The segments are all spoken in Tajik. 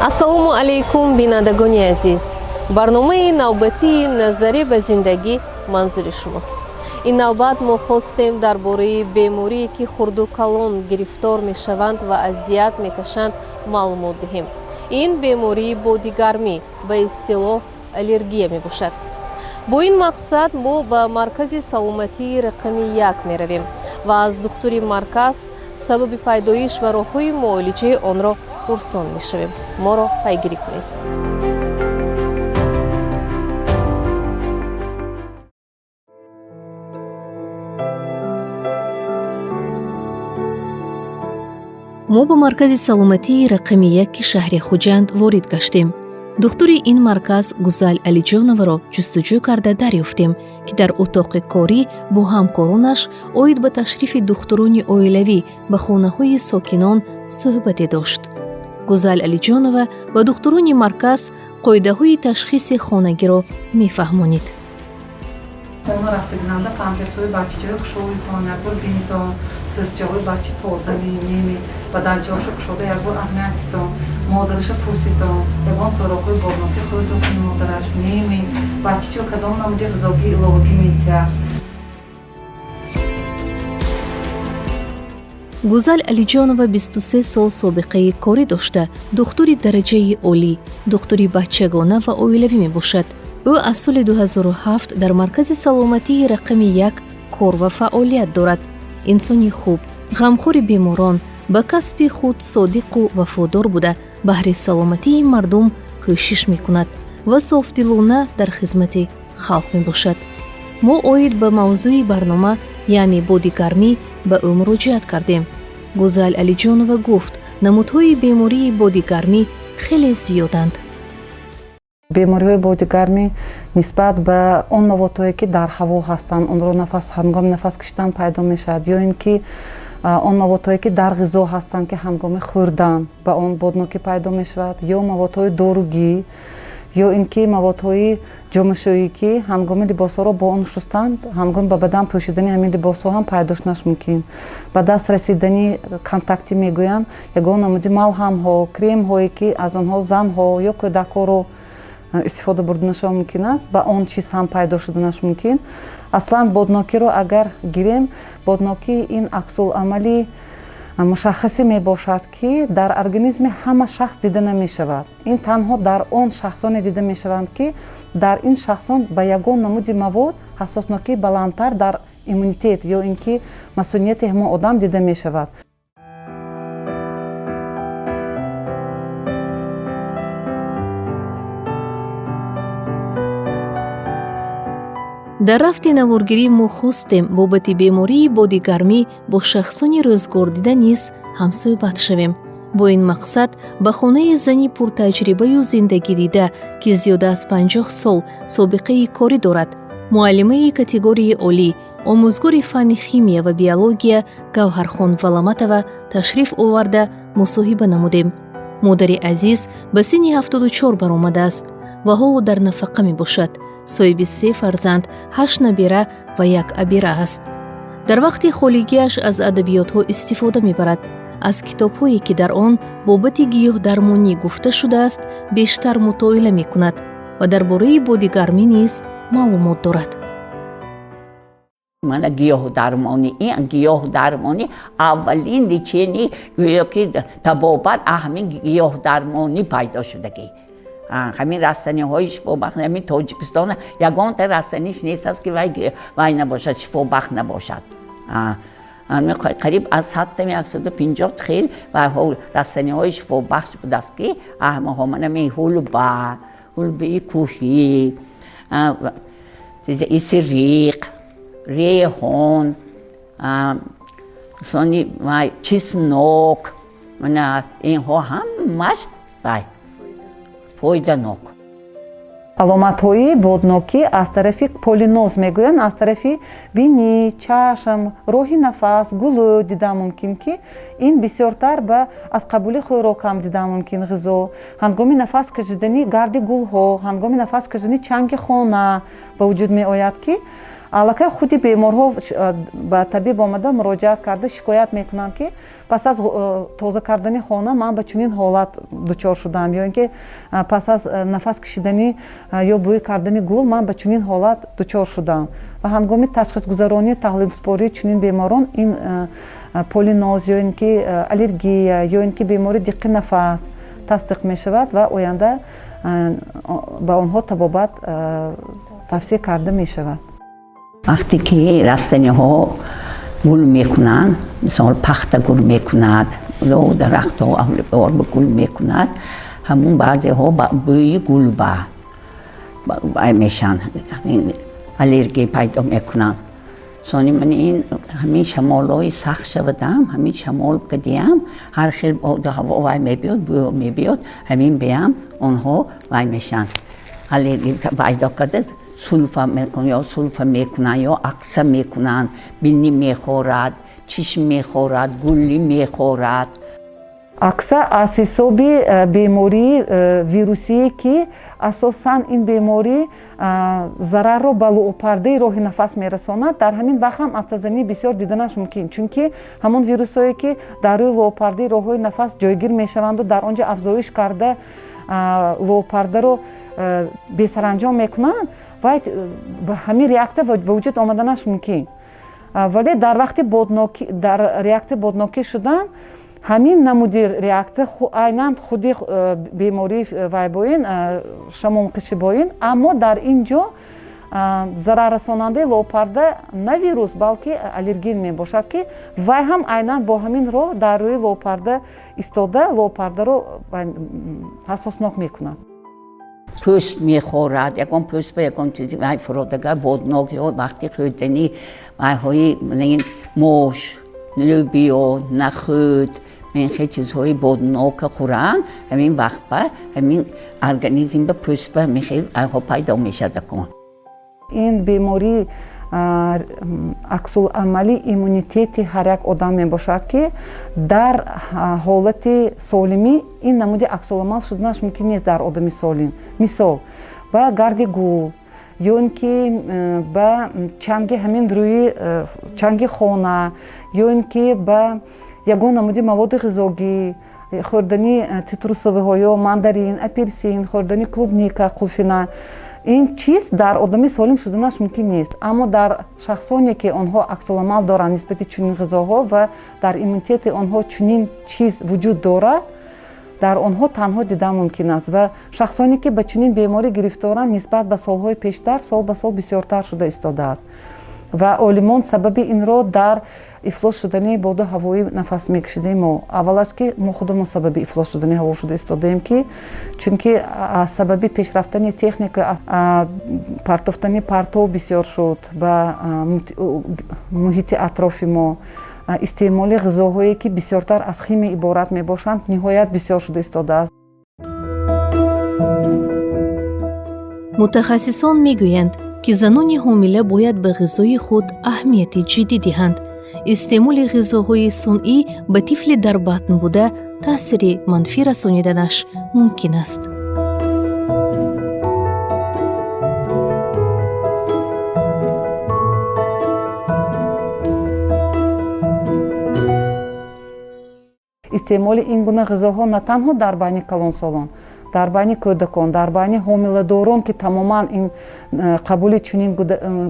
ассалому алейкум бинандагони азиз. барномаи навбатии назарӣ ба зиндагӣ манзури шумост. ин навбат мо хостем дар бораи беморие ки хурду калон гирифтор мешаванд ва азият мекашанд маълумот диҳем. ин бемории бодигармӣ ба истилоҳ аллергия мебошад. бо ин мақсад мо ба маркази саломатии рақами 1 меравем ва аз духтури марказ сабаби пайдоиш ва роҳҳои муолиҷаи онро пурсон мешавем. моро пайгирӣ кунед. мо ба маркази саломатии рақами 1 шаҳри Хуҷанд ворид гаштем. духтури ин марказ Гузал Алиҷоноваро ҷустуҷӯ карда дарёфтем, ки дар утоқи корӣ бо ҳамкоронаш оид ба ташрифи духтурони оилавӣ ба хонаҳои сокинон суҳбате дошт. Гузал Алиҷонова ба духтурони марказ қоидаҳои ташхиси хонагиро мефаҳмонид. Ona raftiganda памперсои бачаҷои кушои хонагор бинито пӯстҷои бача тоза неми ва даҷоша кушода ягбор аҳамиятито модараша пурсито ягон хӯрокҳои борноки худ досни модараш неми бачаҷо кадом намуди ғизогӣ иловагӣ метиҳад. Гузал Алиҷонова 23 сол собиқаи корӣ дошта, духтури дараҷаи олӣ, духтури бачагона ва оилавӣ мебошад. ӯ аз соли 2007 дар маркази саломатии рақами 1 кор ва фаъолият дорад. инсони хуб, ғамхори беморон, ба касби худ содиқу вафодор буда баҳри саломатии мардум кӯшиш мекунад ва софдилона дар хизмати халқ мебошад. мо оид ба мавзӯи барнома, яъне бодигармӣ, ба ӯ муроҷиат кардем. Гузал Алиҷонова гуфт, намудҳои бемории бодигармӣ хеле зиёданд. бемориҳои бодигармӣ нисбат ба он маводҳое ки дар ҳаво ҳастанд, онро ҳангоми нафас кашидан пайдо мешавад, ё ин ки он маводҳое ки дар ғизо ҳастанд ки ҳангоми хӯрдан ба он боднокӣ пайдо мешавад, ё маводҳои доругӣ, ё ин ки маводҳои ҷомашӯӣ ки ҳангоми либосҳоро бо он шустанд, ҳангоми ба бадан пӯшидани ҳамин либосҳо ҳам пайдо шудаш мумкин. ба даст расидани контакти мегӯянд ягон намуди малҳамҳо, кремҳое ки аз онҳо занҳо ё кӯдакҳоро истифода бурданашон мумкин аст, ба он чиз ҳам пайдо шуданаш мумкин. аслан боднокиро агар гирем, боднокӣ ин аксуламали мушаххасе мебошад ки дар организми ҳама шахс дида намешавад. ин танҳо дар он шахсоне дида мешаванд ки дар ин шахсон ба ягон намуди мавод ҳассоснокӣ баландтар дар иммунитет ё ин ки масунияти ҳамон одам дида мешавад. дар рафти наворгирӣ мо хостем бобати бемории бодигармӣ бо шахсони рӯзгордида низ ҳамсӯҳбат шавем. бо ин мақсад ба хонаи зани пуртаҷрибаю зиндагидида ки зиёда аз 50 сол собиқаи корӣ дорад, муаллимаи категорияи олӣ, омӯзгори фанни химия ва биология Гавҳархон Валаматова ташриф оварда мусоҳиба намудем. модари азиз ба синни 74 баромадааст ва ҳоло дар нафақа мебошад. соҳиби 3 фарзанд, 8 набира ва 1 абира аст. дар вақти холигиаш аз адабиётҳо истифода мебарад. аз китобҳое ки дар он бобати гиёҳдармонӣ гуфта шудааст бештар мутоила мекунад ва дар бораи бодигармӣ низ маълумот дорад. мана гиёҳдармонӣ аввалин личени гӯё ки табобат ҳамин гиёҳдармонӣ пайдо шудагӣ. ҳамин растаниҳои шифобахш ҳамин тоҷикистон ягонта растаниш нест аст ки вай набошад, шифобахш набошад. қариб аз 100-150 хел растаниҳои шифобахш будааст ки ҳамаҳо манами ҳулбаи кӯҳӣ, исриқ, рейҳон, чеснок, инҳо ҳамаш фоиданок. аломатҳои боднокӣ аз тарафи полиноз мегӯянд, аз тарафи бинӣ, чашм, роҳи нафас, гулӯ дидан мумкин ки ин бисёртар ба аз қабули хӯрок ҳам дидан мумкин ғизо. ҳангоми нафас кашидани гарди гулҳо, ҳангоми нафас кашидани чанги хона ба вуҷуд меояд ки аллакай худи беморҳо ба табиб омада муроҷиат карда шикоят мекунанд ки пас аз тоза кардани хона ман ба чунин ҳолат дучор шудам, ё ин ки пас аз нафас кшидани ё бӯй кардани гул ман ба чунин ҳолат дучор шудам ва ҳангоми ташхисгузаронии таҳлилспории чунин беморон ин полиноз ё ин ки аллергия ё ин ки бемории диққи нафас тасдиқ мешавад ва оянда ба онҳо табобат тавсия карда мешавад. وقتی که رستنی ها گل میکنند، مثال پخت گل میکند یا درخت ها اهل بار به گل میکند، همون بعضی ها بوی گل با میشن الرژی پیدا میکنند. سانی من این همین شمالای سخت شدم، همین شمال کدیم هر خیل باد هوا وای میبیاد بوی میبیاد همین بیم آنها وای میشن الرژی پیدا کرده سلفه میکنن یا سلفه میکنن یا عکسه میکنن، بینی میخورد، چشم میخورد، گلی میخورد. عکسه از حسابی بیماری ویروسی که اساساً این بیماری ضرر رو به لوپارده راه نفس میرساند. در همین وقت هم آتش‌زنی بسیار دیدنش ممکن، چون که همون ویروسایی که در روی لوپارده راه نفس جایگیر میشوند و در آنجا افزایش کرده لوپارده رو بی‌سرانجام میکنند و همین ریاکته به وجود آمدنش ممکن. ولی در وقت در ریاکته بادناکی شدن همین نمودی ریاکته عیناً خودی بیماری وایبوین شمول قشبوین، اما در اینجا ضرر رساننده لوپارده نه ویروس بلکه الرژن می باشد که وای هم عیناً با همین راه در روی لوپارده ایستاده لوپارده رو حساسناک میکند. پوست میخورد، یکم پوست به یکم چیزی وای فرودگاه بادناکی ها وقتی خوردنی وای های موش، لوبیا، نخود این خیلی چیزهای بادناک خورن، همین وقت به همین ارگانیسم به پوست به میخیل ها پیدا میشه دکن. این بیماری عکس‌العملی ایمونیتیتی هر یک آدم می باشد که در حالت سالمی این نمود عکس‌العمل شدنش ممکن نیست در آدم سالم. مثال با گرد گول یا اینکه با چنگ همین روی چنگ خانه یا اینکه با یگان نمودی مواد غذایی خوردنی تیتروسوی ها یا ماندارین، اپلسین، خوردنی کلوبنیکا، قلفینا، این چیز در آدمی سالم شدنش ممکن نیست، اما در شخصانی که آنها عکس‌العمل دارند نسبت چنین غذاها و در ایمنیته آنها چنین چیز وجود دارد، در آنها تنها دیدن ممکن است و شخصانی که به چنین بیماری گرفتارند نسبت به سالهای پیشتر سال به سال بسیارتر شده ایستاده است و عالمان سبب این را در افلاس شدن باد هوایی نفس میکشیدیم و اولش که ما خودمون سبب افلاس شدن هوا شده ایستادیم که چون که سبب پیشرفتن تکنیک پرتافتن پرتو بسیار شد و محیط اطراف ما استعمال غذاهایی که بسیارتر از خیمی عبارت می باشند نهایت بسیار شده ایستاده است. متخصصان میگویند که زنان حامله باید به غذای خود اهمیت جدی دهند. استعمال غذاهای صنعی به طفل در بطن بوده تأثیر منفی رسانیدنش ممکن است. استعمال این گونه غذاها نه تنها در بین کلانسالان، در بین کودکان، در بین حامله‌داران که تماما این قبول چنین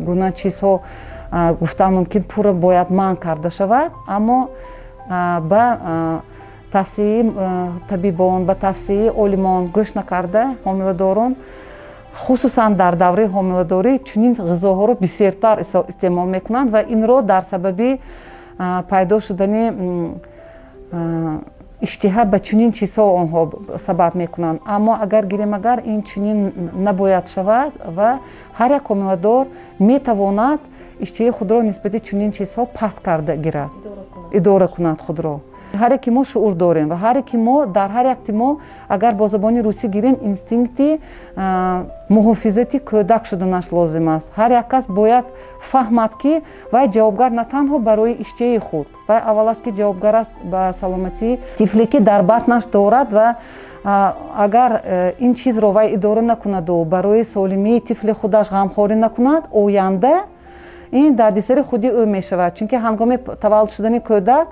گونه چیزها گفتم ممکن پورا باید منع کرده شود، اما با توصیه طبیبان، با توصیه عالمان گوش نکرده حامله‌داران خصوصا در دوره حامله‌داری چنین غذاها را بسیارتر استعمال میکنند و این را در سبب پیدا شدن اشتها به چنین چیزها آنها سبب میکنند. اما اگر گیریم اگر این چنین نباید شود و هر یک حامله‌دار میتواند اشتهای خود را نسبت چنین چیزها پس کرده گیرد، اداره کند خود را. هر یک ما شعور داریم و هر یک ما در هر یک ما اگر با زبان روسی گیریم اینستینکتی محافظتی کودک شدنش لازم است. هر یک کس باید فهمد که وی جوابگر نه تنها برای اشتهای خود و اولش که جوابگر است به سلامتی طفلی که در بطنش دارد و اگر این چیز را وی اداره نکند و برای سالمی طفل خودش غمخواری نکند، آینده ин дардисари худи ӯ мешавад, чунки ҳангоми таваллуд шудани кӯдак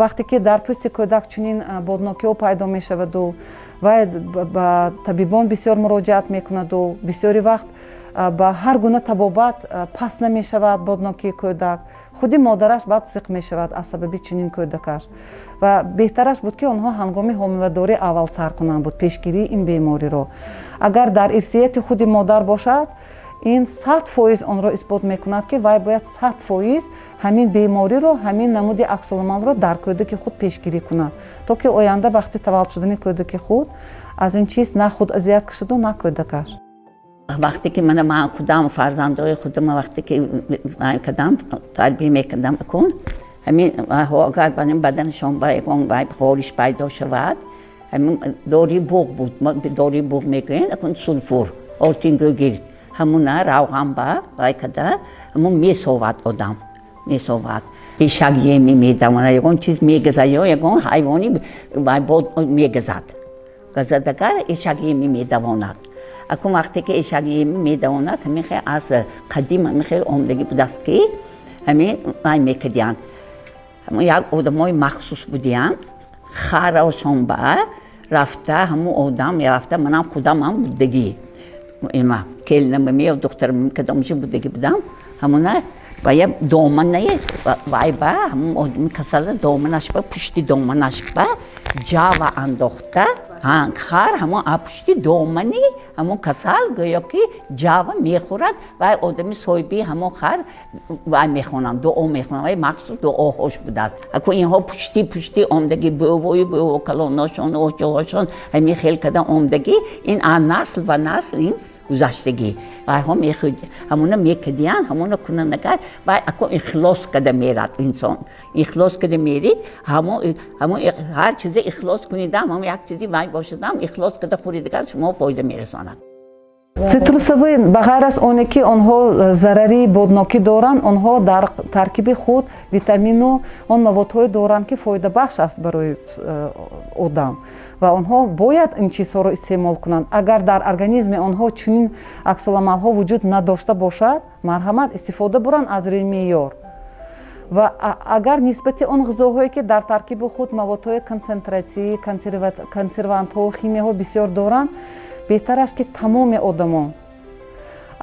вақте ки дар пӯсти кӯдак чунин боднокиҳо пайдо мешаваду вай ба табибон бисёр муроҷиат мекунаду бисёри вақт ба ҳар гуна табобат пас намешавад боднокии кӯдак, худи модараш баъд зиқ мешавад аз сабаби чунин кӯдакаш ва беҳтараш буд ки онҳо ҳангоми ҳомиладорӣ аввал сар кунанд буд пешгирии ин бемориро. Агар дар ирсияти худи модар бошад, ин 100% онро исбот мекунад ки вай бояд 100% ҳамин бемориро, ҳамин намуди аксуламалро дар кӯдаки худ пешгирӣ кунад, то ки оянда вақти таваллуд шудани кӯдаки худ аз ин чиз на худ азият кашаду на кӯдакаш. وقتی که من خودم فرزندای خودم وقتی که کردم تربیت میکردم کن همین اگر بدنشان باید خارش پیدا شود همین داری بوق بود ما داری بوق میگن اون سولفور آرتینگو گرد همون روغن با وای کده همون میسواد آدم میسواد ایشگی میدونه یکون چیز میگذه یا یکون حیوانی باید میگذد گذدگر ایشگی میدواند اکنون وقتی که ایشگی میدواند همین خیلی از قدیم همین خیلی عمدگی بود است که همین میکردن همون یک آدمای مخصوص بودن خراشون با رفته همون آدم رفته منم خودم هم بودگی ایما کلنم می و دخترم کدامش بودگی بودم همونه و یه دامنه وای با همون آدم کسال دامنش با پشتی دامنش با جاوا انداخته خر همون پشتی دامنی همون کسال گویا که جاوا میخورد و آدمی صاحبی همون خر و میخونن دعا میخونن و مخصوص دعاهاش بوده است اکنون اینها پشتی آمدگی به کلاناشون و جاهاشون همین خیلی کردن آمدگی این نسل و نسل این گذشتگی و هم میخواد همونا میکردن همونا کنن نکرد و اکنون اخلاص کرده میرد انسان اخلاص کرده میرید همون هر چیزی اخلاص کنیدم هم یک چیزی وای باشدم اخلاص کرده خوریدگر شما فایده میرساند цитрусовӣ ба ғайр аз оне ки онҳо зарари боднокӣ доранд, онҳо дар таркиби худ витамину он маводҳое доранд ки фоидабахш аст барои одам ва онҳо бояд ин чизҳоро истеъмол кунанд. Агар дар организми онҳо чунин аксуламалҳо вуҷуд надошта бошад, марҳамат истифода буранд аз рӯи меъёр ва агар нисбати он ғизоҳое ки дар таркиби худ маводҳои консентратсӣ, консервантҳо, химияҳо бисёр доранд, беҳтараш ки тамоми одамон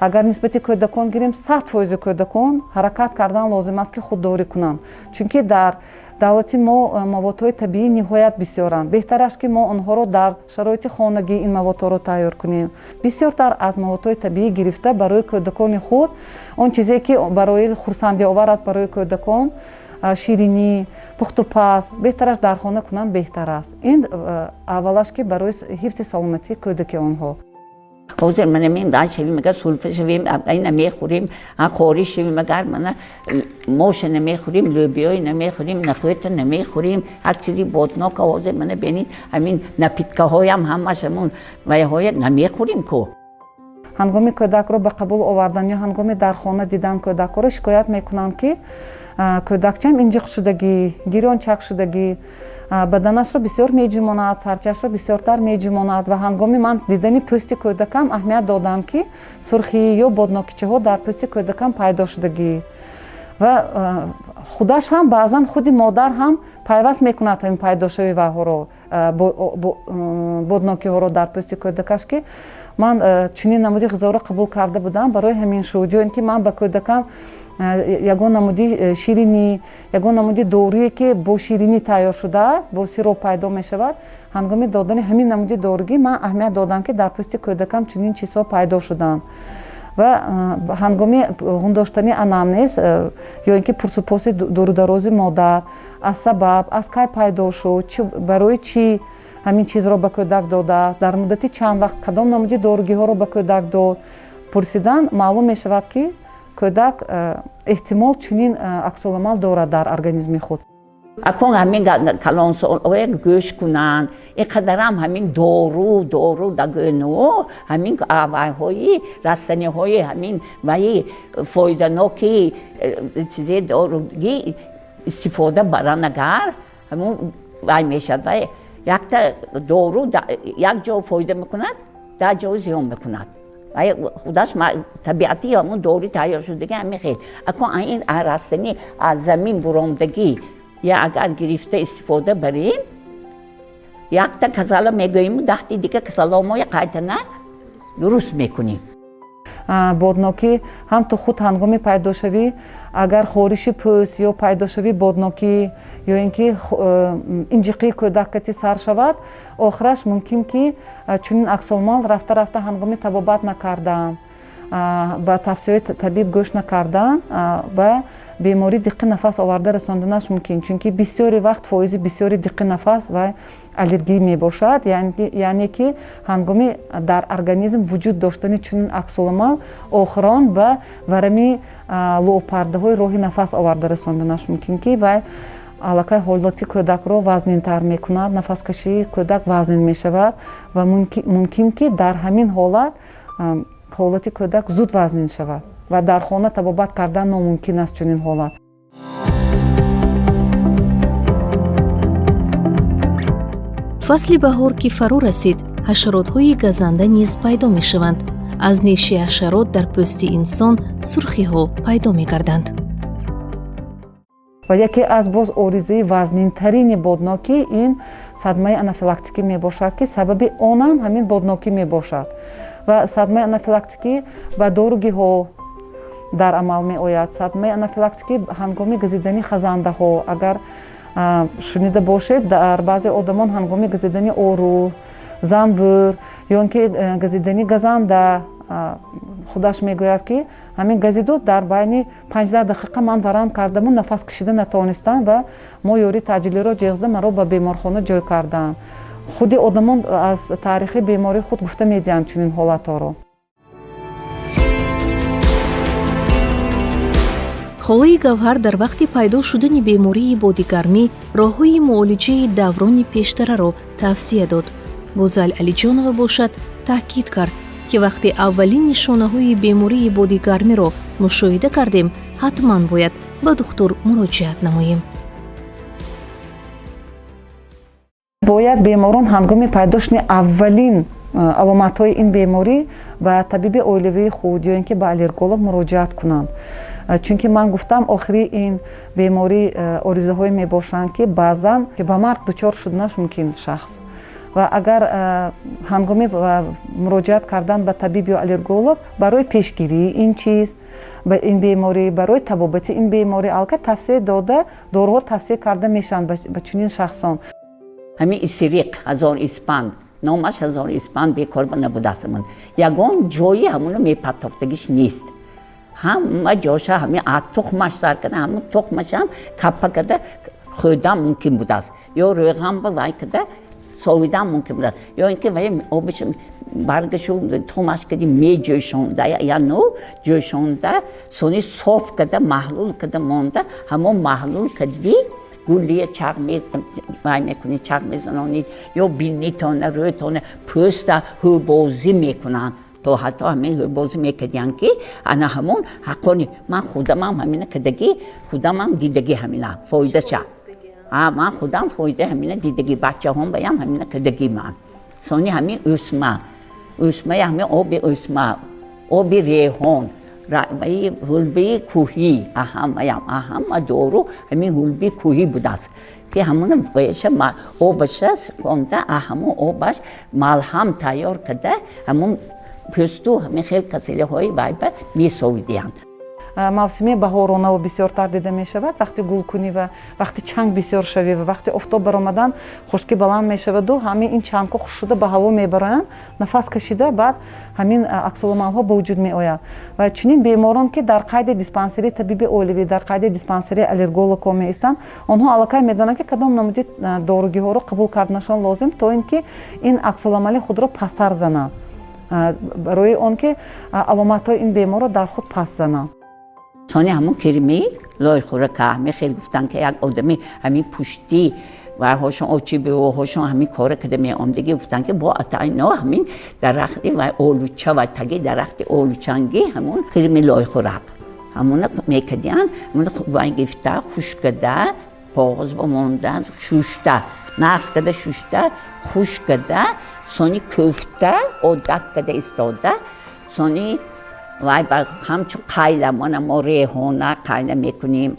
агар нисбати кӯдакон гирем 100% кӯдакон ҳаракат кардан лозим аст ки худдорӣ кунанд, чунки дар давлати мо маводҳои табиӣ ниҳоят бисёранд. Беҳтараш ки мо онҳоро дар шароити хонагӣ ин маводҳоро тайёр кунем. Бисёртар аз маводҳои табиӣ гирифта барои кӯдакони худ он чизе ки барои хурсандиовар аст барои кӯдакон ширинӣ, пухтупаз беҳтараш дар хона кунанд беҳтар аст. Ин аввалаш ки барои ҳифзи саломатии кӯдаки онҳо. حاضر من داشت شویم مگر سولفه شویم این نمیخوریم خوری شویم مگر من موش نمیخوریم لوبیای نمیخوریم نخوت نمیخوریم هر چیزی بادناک حاضر من ببینید همین نپیتکه هایم همشمون و های نمیخوریم کو ҳангоми кӯдакро ба қабул овардан ё ҳангоми дар хона дидан кӯдакро шикоят мекунанд ки кӯдакчам инҷиқ шудагӣ, гирёнчак шудагӣ, баданашро бисёр меҷӯмонад, сарчашро бисёртар меҷӯмонад ва ҳангоми ман дидани пӯсти кӯдакам аҳамият додам ки сурхӣ ё боднокичаҳо дар пӯсти кӯдакам пайдо шудагӣ ва худаш ҳам баъзан худи модар ҳам пайваст мекунад ҳамин пайдошави ваҳоро боднокиҳоро дар пӯсти кӯдакаш ки ман чунин намуди ғизоро қабул карда будам барои ҳамин шуд ё ин ки ман ба кӯдакам ягон намуди ширинӣ, ягон намуди дорӯе ки бо ширинӣ тайёр шудааст, бо сироп пайдо мешавад, ҳангоми додани ҳамин намуди дорӯгӣ ман аҳамият додам ки дар пӯсти кӯдакам чунин чизҳо пайдо шуданд ва ҳангоми ғундоштани анамнез ё ин ки пурсупоси дурударози модар аз сабаб аз кай пайдо шуд, барои чӣ ҳамин чизро ба кӯдак додааст, дар муддати чанд вақт кадом намуди дорӯгиҳоро ба кӯдак дод пурсидан маълум мешавад ки кӯдак эҳтимол чунин аксуламал дорад дар организми худ. اکنون همین کلانسال‌های گوش کنن اینقدر همین دارو دگنو همین اوای‌های رستنی‌های همین ولی فایده‌ناکی چیز داروگی استفاده برانگر همون وای میشد و یک تا دارو یک جا فایده میکند در جا زیان میکند و خودش طبیعتی همون دوری تیار شدگی همین خیلی اکنون این رستنی از زمین برامدگی یا اگر گرفته استفاده بریم یک تا کسالا میگوییم 10 دیگه کسالا ما قایتنا درست میکنیم. بادناکی هم تو خود هنگامی پیدا شوی اگر خورش پوست یا پیدا شوی بادناکی یا اینکه انجیقی کودکتی سر شود آخرش ممکن که چون عکس‌العمل رفته هنگامی طبابت نکردن با توصیه طبیب گوش نکردن و بیماری دق نفس آورده رساندنش ممکن چون که بسیاری وقت فایز بسیاری دق نفس و الرژی می باشد یعنی که هنگامی در ارگانیسم وجود داشتن چون عکس‌العمل آخران به ورمی لوپرده های راه نفس آورده رساندنش ممکن که و علاقه حالتی کودک رو وزنین تر می کند نفس کشی کودک وزنین می شود و ممکن که در همین حالت کودک زود وزنین شود و در خانه طبابت کردن ناممکن است چنین حالت. فصل بهار که فرو رسید، حشرات‌های گزنده نیز پیدا می‌شوند. از نیش حشرات در پوست انسان سرخی‌ها پیدا می‌گردند. و یکی از باز عارضه وزنین‌ترین بادناکی این صدمه آنافیلاکتیکی میباشد که سبب آن هم همین بادناکی میباشد و صدمه آنافیلاکتیکی با داروگی‌ها در عمل میآید. صدمه آنافیلاکتیکی هنگامی گزیدنی خزنده ها اگر شنیده باشید در بعضی آدمان هنگامی گزیدنی آرو، زنبور یا اینکه گزیدنی گزنده خودش میگوید که همین گزیدو در بین 15 دقیقه من ورم کردم و نفس کشیده نتوانستم و ما یوری تاجیلی رو جغزده مرا به بیمارخانه جای کردن. خودی آدمان از تاریخ بیماری خود گفته میدیم چنین حالتها رو. خولۀ گوهر در وقت پیدا شدن بیماری بادیگرمی راه‌های معالجه دوران پیشتر را توصیه داد. گوزل علیجانова باشد تاکید کرد که وقتی اولین نشانه‌های بیماری بادیگرمی را مشاهده کردیم حتما باید به دکتر مراجعت نماییم. باید بیماران هنگام پیدا شدن اولین علامت‌های این بیماری و طبیب عائلوی خود یا اینکه به آلرژیولوژ مراجعت کنند. چون که من گفتم آخری این بیماری عارضه های می باشند که بعضا که به مرگ دچار شدنش ممکن شخص و اگر هنگامی مراجعت کردن به طبیب یا آلرژیولوژ برای پیشگیری این چیز به این بیماری برای تبابت این بیماری البته توصیه داده داروها توصیه کرده میشن به چنین شخصان. همین استریق هزار اسپند نامش هزار اسپند بیکار نبوده است. یگان جایی همون میپتافتگیش نیست. همه جاش همین تخمش سر کنه همون تخمش هم کپا کرده خوردن ممکن بوده است یا روغن با وای کرده سویدن ممکن بوده است یا اینکه وای آبش برگشون تخمش کردی می جوشانده یا نو جوشانده سونی صاف کرده محلول کرده مانده همون محلول کردی گولی چرخ وای میکنی چرخ میزنانی یا بینی تانه روی تانه پوست هو بازی میکنن تو حتی همین بازی میکردن که انا همون حقانی من خودم هم همینه کدگی خودم هم دیدگی همینه فایده شد من خودم فایده همینه دیدگی بچه هم بیم همینه کدگی من سانی همین اسمه همین آب اسمه آب ریحان هلبه کوهی اهم دارو همین هلبه کوهی بوده است که همون بایشه آبش کنده همون آبش ملهم تیار کرده همون پوستو همین خیلی کسیله های وایبه می سویدیند. موسمی بهارانه و بسیارتر دیده می شود وقتی گل کنی و وقتی چنگ بسیار شوی و وقتی آفتاب برآمدن خشکی بلند می شود و همین این چنگ ها خوش شده به هوا می برند نفس کشیده بعد همین عکس‌العمل ها به وجود می آید و چنین بیماران که در قید دیسپانسری طبیب عائلوی در قید دیسپانسری آلرژیولوژ می هستند آنها علاقه می دارند که کدام نمودی داروگی ها را قبول کردنشان لازم تا اینکه این عکس‌العمل خود را پستر زنند برای آن که علامت های این بیمار را در خود پس زنند. سانی همون کریمی لای خوره که همه خیلی گفتن که یک آدمی همین پشتی و هاشون آچی به هاشون همین کار کده می آمدگی گفتن که با اتاینا همین درختی و آلوچه و تگی درخت آلوچنگی همون کریمی لای خوره همون میکدین همون باید گفته خوش کده کاغذ بماندن شوشته نقص کده شوشته خوش کده سانی کفته عادت کده استاده سونی وای با همچون قایله ما ریحانه قایله میکنیم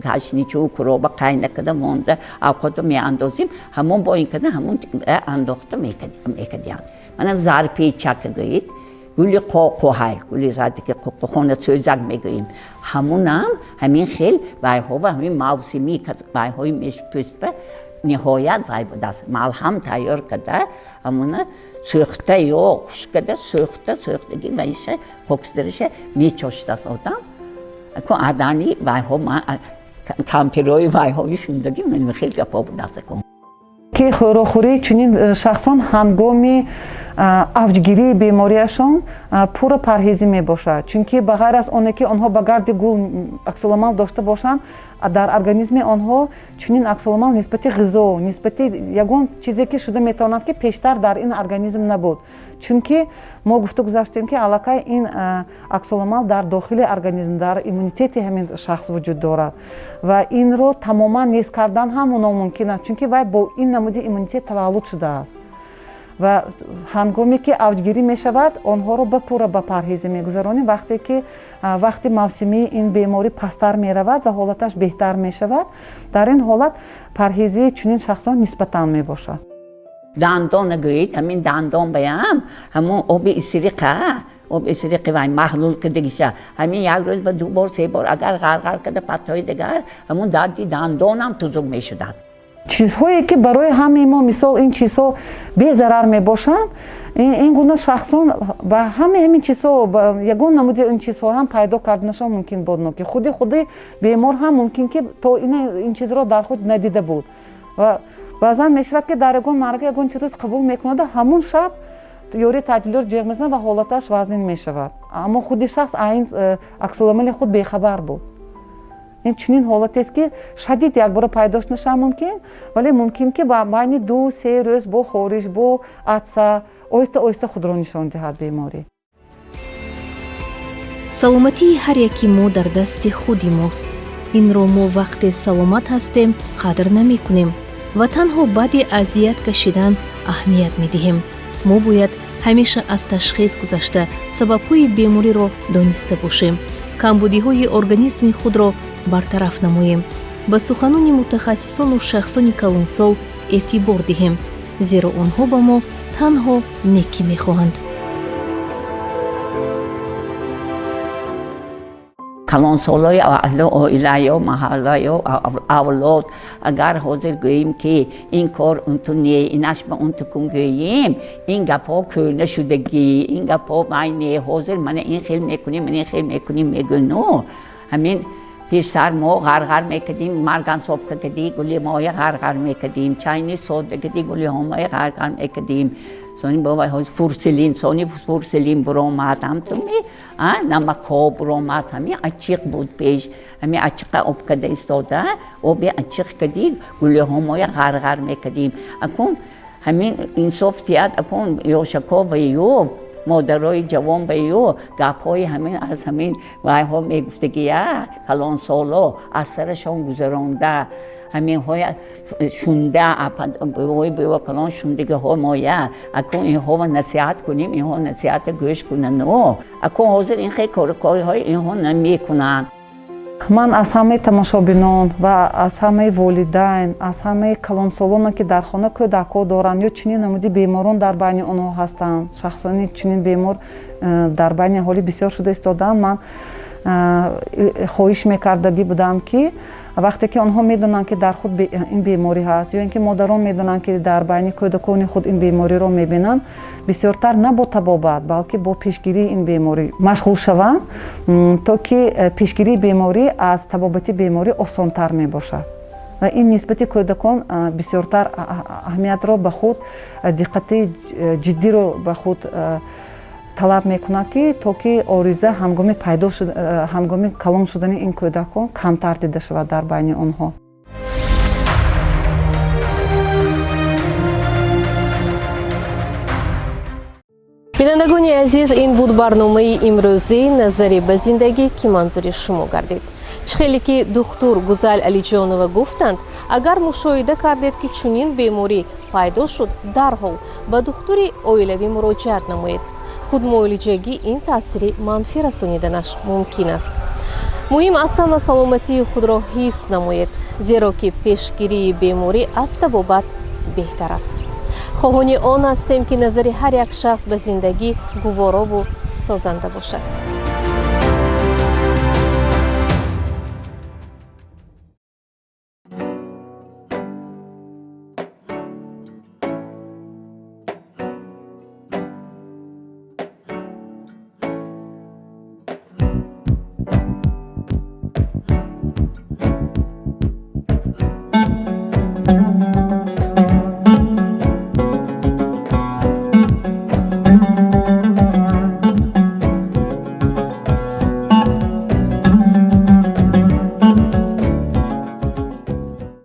کشنیچو کروبا قایله کده مونده آقا می اندازیم همون با این کده همون انداخته میکدیم من زرپی چک گوید گلی قوقو های گلی زادی که خونه سوزک میگوییم همین خیل وای ها و همین موسمی که وای های میشپست به نهایت وای دست ملهم تیار کده همونه سوخته یا خشکده سوختگی وایشه خوکسدرشه میچوشت است آدم که آدمی وای ها من کامپیروی وای های شوندگی من خیلی گپا بود دست کنم که خوراخوری چنین شخصان هنگامی افجگیری بیماریشان پور پرهیزی می باشد چون که بغیر از آنه که آنها به گرد گول عکس‌العمل داشته باشند در ارگانیسم آنها چنین عکس‌العمل نسبت غذا نسبت یگان چیزی که شده میتواند که پیشتر در این ارگانیسم نبود چون که ما گفته گذاشتیم که علاقه این عکس‌العمل در داخل ارگانیسم در ایمونیته همین شخص وجود دارد و این رو تماما نیست کردن هم ناممکن است چون که وای با این نمود ایمونیته تولد شده است و هنگامی که اوجگیری می شود آنها رو به پورا به پرهیزی می گذارانیم وقتی موسمی این بیماری پستر می رود و حالتش بهتر می شود در این حالت پرهیزی چنین شخصان نسبتاً می باشد دندان گویید همین دندان بیم همون آب اسریقه و محلول که دیگه همین یک روز به 2 بار 3 بار اگر غرغر کده پتای دیگر همون دندان هم تزوگ می شدد چیزهایی که برای همه ما مثال این چیزها بی ضرر می باشند این گونه شخصان با همین چیزها یگان نمود این چیزها هم پیدا کردنشان ممکن بود که خودی بیمار هم ممکن که تو این چیز را در خود ندیده بود و بعضا می شود که در یگان مرگ یگان چیز قبول میکند همون شب یوری تعجیلور جیغ میزنه و حالتش وزن می شود اما خودی شخص این عکس‌العمل خود بیخبر بود این چنین حالتی است که شدید یک بار پیداش نشه ممکن ولی ممکن که بین 2-3 روز با خارش با عطسه آهسته خود را نشان دهد بیماری саломатии ҳар яки мо дар дасти худи мост инро мо вақте саломат ҳастем қадр намекунем ва танҳо баъди азият кашидан аҳамият медиҳем мо бояд ҳамеша аз ташхис гузашта сабабҳои бемориро дониста бошем камбудиҳои организми худро бартараф намоем ба суханони мутахассисону шахсони калонсол эътибор диҳем зеро онҳо ба мо танҳо некӣ мехоҳанд کلانسالای اهل عائله و محله و اولاد اگر حاضر گوییم که این کار اون تو نیه اینش به اون تو کن گوییم این گپا کهنه شدگی این گپا بین حاضر من این خیل میکنیم من این خیل میکنیم میگنو همین پیشتر ما غرغر میکردیم مرگن صاف کردی گلی مای غرغر میکردیم چاینی ساده کردی گلی همای غرغر میکردیم سونی بابا فورسلین برآمد هم تو می نمک ها برآمد همین اچیق بود پیش همین اچیق آب کده ایستاده آب اچیق کردی گلی همای غرغر میکردیم اکن همین انصاف تیاد اکن یوشکا و یو مادرای جوان به یو گپ‌های همین از همین وای ها میگفتگی کلان سالا از سرشان گذرانده همین های شونده وای به کلان شوندگی ها مایه اکن اینها و نصیحت کنیم اینها نصیحت گوش کنن اکن حاضر این خیلی کاری های اینها نمیکنن من از همه تماشابینان و از همه والدین از همه کلانسالان که در خانه کودکان دارند یا چنین نمودی بیماران در بین آنها هستند شخصانی چنین بیمار در بین حالی بسیار شده ایستادند من خواهش میکردی بودم که وقتی که آنها میدونن که در خود این بیماری هست یا اینکه مادران میدونن که در بین کودکان خود این بیماری رو میبینن بسیارتر نه با تبابت بلکه با پیشگیری این بیماری مشغول شوند تا که پیشگیری بیماری از تبابت بیماری آسانتر میباشد و این نسبت کودکان بسیارتر اهمیت رو به خود دقت جدی رو به خود طلب میکنه که تا که آریزه هنگامی کلان شدن این کودکان کمتر دیده شود در بین آنها бинандагони азиз ин буд барномаи имрӯзии назари ба зиндагӣ ки манзури шумо гардид чӣ хеле ки духтур гузал алиҷонова гуфтанд агар мушоҳида кардед ки чунин беморӣ пайдо шуд дарҳол ба духтури оилавӣ муроҷиат намоед худмуолиҷагӣ ин таъсири манфӣ расониданаш мумкин аст. муҳим аст ҳама саломатии худро ҳифз намоед, зеро ки пешгирии беморӣ аз табобат беҳтар аст. хоҳони он ҳастем ки назари ҳар як шахс ба зиндагӣ гуворову созанда бошад.